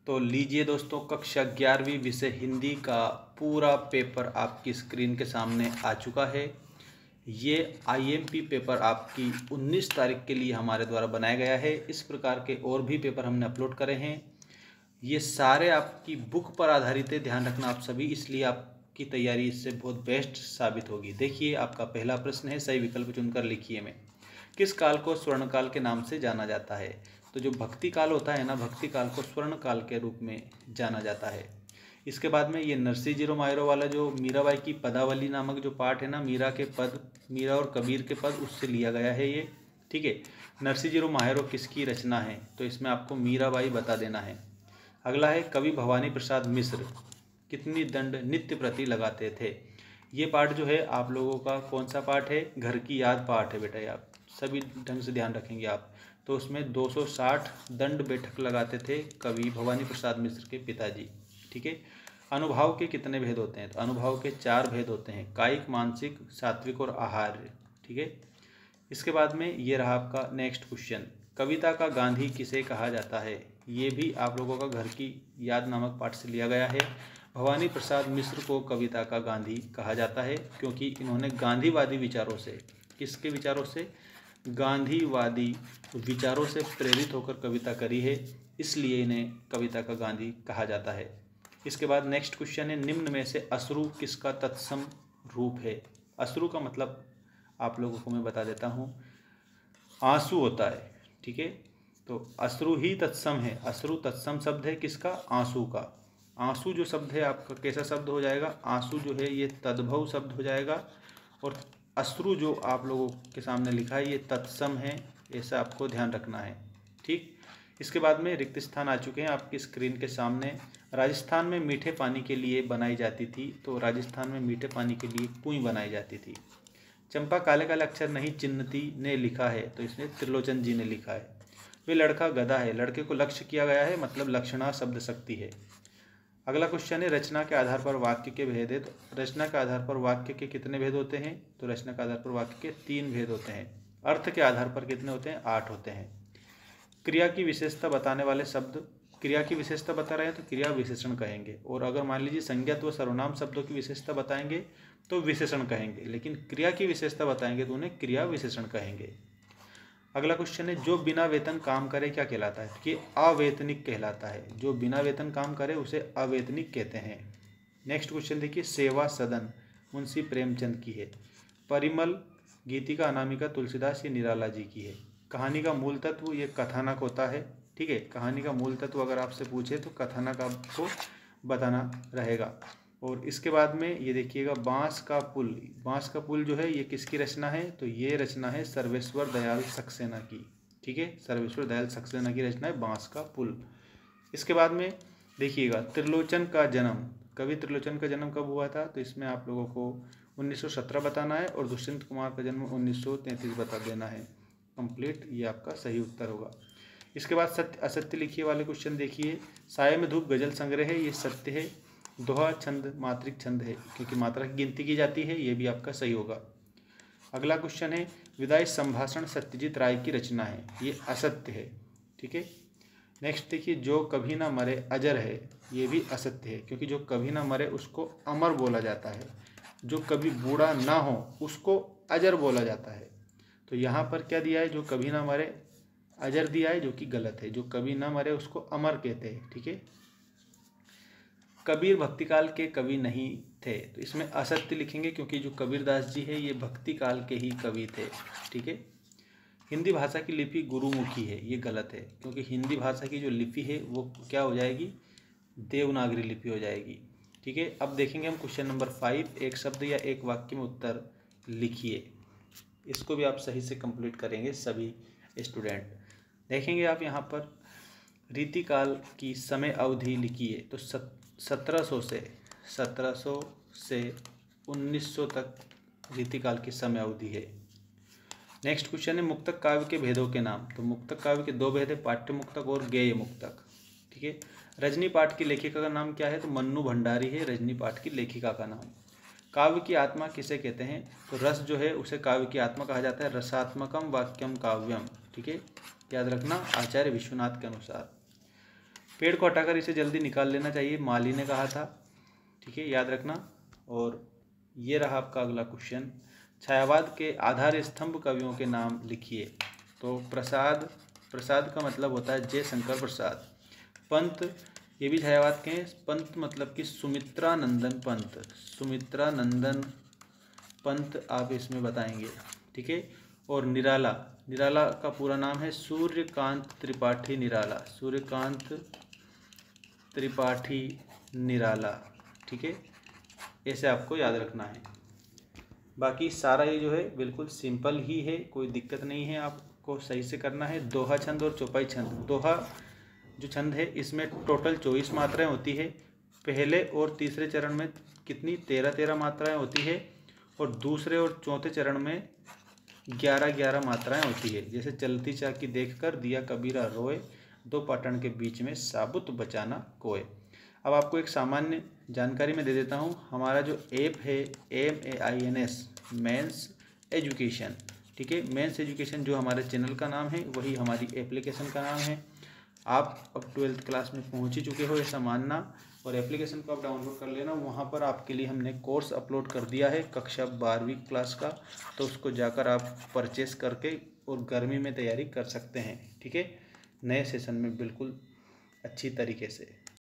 तो लीजिए दोस्तों, कक्षा 11वीं विषय हिंदी का पूरा पेपर आपकी स्क्रीन के सामने आ चुका है। ये आईएमपी पेपर आपकी 19 तारीख के लिए हमारे द्वारा बनाया गया है। इस प्रकार के और भी पेपर हमने अपलोड करे हैं। ये सारे आपकी बुक पर आधारित है, ध्यान रखना आप सभी, इसलिए आपकी तैयारी इससे बहुत बेस्ट साबित होगी। देखिए, आपका पहला प्रश्न है, सही विकल्प चुनकर लिखिए में। किस काल को स्वर्ण काल के नाम से जाना जाता है? तो जो भक्ति काल होता है ना, भक्ति काल को स्वर्ण काल के रूप में जाना जाता है। इसके बाद में ये नरसी जीरो मायरो वाला जो मीराबाई की पदावली नामक जो पाठ है ना, मीरा के पद, मीरा और कबीर के पद, उससे लिया गया है ये। ठीक है, नरसी जीरो मायरो किसकी रचना है? तो इसमें आपको मीराबाई बता देना है। अगला है, कवि भवानी प्रसाद मिश्र कितनी दंड नित्य प्रति लगाते थे? ये पाठ जो है आप लोगों का कौन सा पाठ है? घर की याद पाठ है बेटा, ये आप सभी ढंग से ध्यान रखेंगे आप। तो उसमें 260 दंड बैठक लगाते थे कवि भवानी प्रसाद मिश्र के पिताजी। ठीक है, अनुभाव के कितने भेद होते हैं? तो अनुभाव के 4 भेद होते हैं, कायिक, मानसिक, सात्विक और आहार्य। ठीक है, इसके बाद में ये रहा आपका नेक्स्ट क्वेश्चन, कविता का गांधी किसे कहा जाता है? ये भी आप लोगों का घर की याद नामक पाठ से लिया गया है। भवानी प्रसाद मिश्र को कविता का गांधी कहा जाता है क्योंकि इन्होंने गांधीवादी विचारों से, किसके विचारों से? गांधीवादी विचारों से प्रेरित होकर कविता करी है, इसलिए इन्हें कविता का गांधी कहा जाता है। इसके बाद नेक्स्ट क्वेश्चन है, निम्न में से अश्रु किसका तत्सम रूप है? अश्रु का मतलब आप लोगों को मैं बता देता हूँ, आंसू होता है। ठीक है, तो अश्रु ही तत्सम है। अश्रु तत्सम शब्द है किसका? आंसू का। आंसू जो शब्द है आपका कैसा शब्द हो जाएगा? आंसू जो है ये तद्भव शब्द हो जाएगा, और अश्रु जो आप लोगों के सामने लिखा है ये तत्सम है, ऐसा आपको ध्यान रखना है। ठीक, इसके बाद में रिक्त स्थान आ चुके हैं आपकी स्क्रीन के सामने। राजस्थान में मीठे पानी के लिए बनाई जाती थी, तो राजस्थान में मीठे पानी के लिए कुएं बनाई जाती थी। चंपा काले काले अक्षर नहीं चिन्हती ने लिखा है, तो इसने त्रिलोचन जी ने लिखा है। वे लड़का गधा है, लड़के को लक्ष्य किया गया है, मतलब लक्षणा शब्द शक्ति है। अगला क्वेश्चन है, रचना के आधार पर वाक्य के भेद है। तो रचना के आधार पर वाक्य के कितने भेद होते हैं? तो रचना के आधार पर वाक्य के 3 भेद होते हैं। अर्थ के आधार पर कितने होते हैं? 8 होते हैं। क्रिया की विशेषता बताने वाले शब्द, क्रिया की विशेषता बता रहे हैं तो क्रिया विशेषण कहेंगे, और अगर मान लीजिए संज्ञा व सर्वनाम शब्दों की विशेषता बताएंगे तो विशेषण कहेंगे, लेकिन क्रिया की विशेषता बताएंगे तो उन्हें क्रिया विशेषण कहेंगे। अगला क्वेश्चन है, जो बिना वेतन काम करे क्या कहलाता है? कि अवेतनिक कहलाता है। जो बिना वेतन काम करे उसे अवेतनिक कहते हैं। नेक्स्ट क्वेश्चन देखिए, सेवा सदन मुंशी प्रेमचंद की है। परिमल गीतिका अनामिका तुलसीदास ये निराला जी की है। कहानी का मूल तत्व ये कथानक होता है। ठीक है, कहानी का मूल तत्व अगर आपसे पूछे तो कथानक आपको बताना रहेगा। और इसके बाद में ये देखिएगा, बांस का पुल। बांस का पुल जो है ये किसकी रचना है? तो ये रचना है सर्वेश्वर दयाल सक्सेना की। ठीक है, सर्वेश्वर दयाल सक्सेना की रचना है बांस का पुल। इसके बाद में देखिएगा, त्रिलोचन का जन्म, कवि त्रिलोचन का जन्म कब हुआ था? तो इसमें आप लोगों को 1917 बताना है, और दुष्यंत कुमार का जन्म 1933 बता देना है। कंप्लीट, ये आपका सही उत्तर होगा। इसके बाद सत्य असत्य लिखिए वाले क्वेश्चन देखिए, साये में धूप गजल संग्रह है, ये सत्य है। दोहा छंद मात्रिक छंद है, क्योंकि मात्रा की गिनती की जाती है, ये भी आपका सही होगा। अगला क्वेश्चन है, विदाई संभाषण सत्यजीत राय की रचना है, ये असत्य है। ठीक है, नेक्स्ट देखिए, जो कभी ना मरे अजर है, ये भी असत्य है, क्योंकि जो कभी ना मरे उसको अमर बोला जाता है। जो कभी बूढ़ा ना हो उसको अजर बोला जाता है। तो यहाँ पर क्या दिया है? जो कभी ना मरे अजर दिया है, जो कि गलत है। जो कभी ना मरे उसको अमर कहते हैं। ठीक है, कबीर भक्ति काल के कवि नहीं थे, तो इसमें असत्य लिखेंगे, क्योंकि जो कबीरदास जी है ये भक्ति काल के ही कवि थे। ठीक है, हिंदी भाषा की लिपि गुरुमुखी है, ये गलत है, क्योंकि हिंदी भाषा की जो लिपि है वो क्या हो जाएगी? देवनागरी लिपि हो जाएगी। ठीक है, अब देखेंगे हम क्वेश्चन नंबर 5, एक शब्द या एक वाक्य में उत्तर लिखिए। इसको भी आप सही से कंप्लीट करेंगे सभी स्टूडेंट। देखेंगे आप यहाँ पर, रीतिकाल की समय अवधि लिखिए। तो 1700 से 1900 तक रीतिकाल की समय अवधि है। नेक्स्ट क्वेश्चन है, मुक्तक काव्य के भेदों के नाम। तो मुक्तक काव्य के 2 भेद है, पाठ्य मुक्तक और गेय मुक्तक। ठीक है, रजनी पाठ की लेखिका का नाम क्या है? तो मन्नू भंडारी है रजनी पाठ की लेखिका का नाम। काव्य की आत्मा किसे कहते हैं? तो रस जो है उसे काव्य की आत्मा कहा जाता है। रसात्मकम वाक्यम काव्यम। ठीक है, याद रखना आचार्य विश्वनाथ के अनुसार। पेड़ को हटाकर इसे जल्दी निकाल लेना चाहिए, माली ने कहा था। ठीक है, याद रखना। और ये रहा आपका अगला क्वेश्चन, छायावाद के आधार स्तंभ कवियों के नाम लिखिए। तो प्रसाद, प्रसाद का मतलब होता है जयशंकर प्रसाद। पंत, ये भी छायावाद के हैं। पंत मतलब कि सुमित्रा नंदन पंत, सुमित्रा नंदन पंत आप इसमें बताएंगे। ठीक है। और निराला, निराला का पूरा नाम है सूर्यकांत त्रिपाठी निराला, सूर्यकांत त्रिपाठी निराला। ठीक है, ऐसे आपको याद रखना है। बाकी सारा ये जो है बिल्कुल सिंपल ही है, कोई दिक्कत नहीं है, आपको सही से करना है। दोहा छंद और चौपाई छंद, दोहा जो छंद है इसमें टोटल 24 मात्राएं होती है। पहले और तीसरे चरण में कितनी 13 मात्राएं होती है, और दूसरे और चौथे चरण में 11 मात्राएं होती है। जैसे चलती चाकी देखकर दिया कबीरा रोए, दो पाटन के बीच में साबुत बचाना कोय। अब आपको एक सामान्य जानकारी मैं दे देता हूँ। हमारा जो ऐप है MAINS मेंस एजुकेशन, ठीक है, मेंस एजुकेशन जो हमारे चैनल का नाम है वही हमारी एप्लीकेशन का नाम है। आप अब 12th क्लास में पहुँच ही चुके हो ऐसा मानना, और एप्लीकेशन को आप डाउनलोड कर लेना। वहाँ पर आपके लिए हमने कोर्स अपलोड कर दिया है कक्षा 12वीं क्लास का, तो उसको जाकर आप परचेस करके और गर्मी में तैयारी कर सकते हैं। ठीक है, नए सेशन में बिल्कुल अच्छी तरीके से।